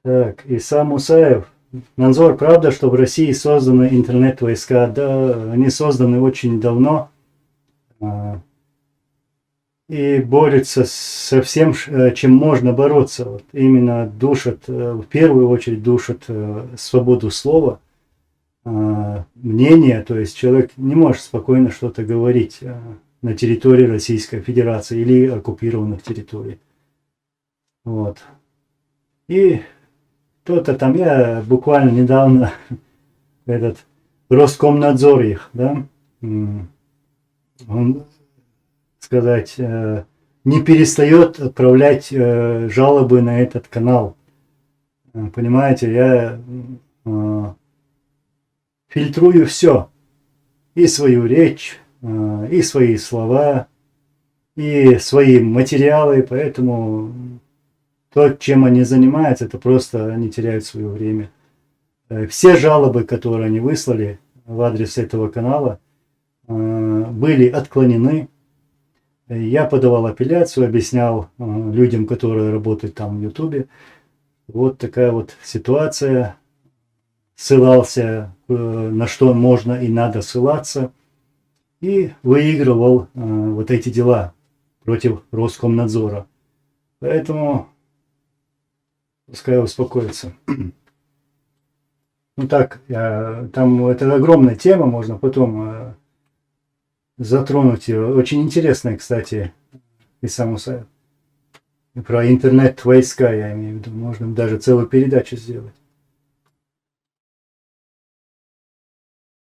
Так, Исам Мусаев. Нанзор, правда, что в России созданы интернет-войска? Да, они созданы очень давно. И борются со всем, чем можно бороться. Вот именно душат, в первую очередь душат свободу слова, мнение, то есть человек не может спокойно что-то говорить на территории Российской Федерации или оккупированных территорий. Вот. И кто-то там, я буквально недавно этот Роскомнадзор их, да, он, сказать, не перестает отправлять жалобы на этот канал. Понимаете, я фильтрую все. И свою речь, и свои слова, и свои материалы. Поэтому то, чем они занимаются, это просто они теряют свое время. Все жалобы, которые они выслали в адрес этого канала, были отклонены. Я подавал апелляцию, объяснял людям, которые работают там в Ютубе. Вот такая вот ситуация. Ссылался, на что можно и надо ссылаться. И выигрывал вот эти дела против Роскомнадзора. Поэтому пускай успокоится. Ну так, там это огромная тема, можно потом затронуть ее. Очень интересная, кстати, Исам Мусаев. Про интернет-войска, я имею в виду. Можно даже целую передачу сделать.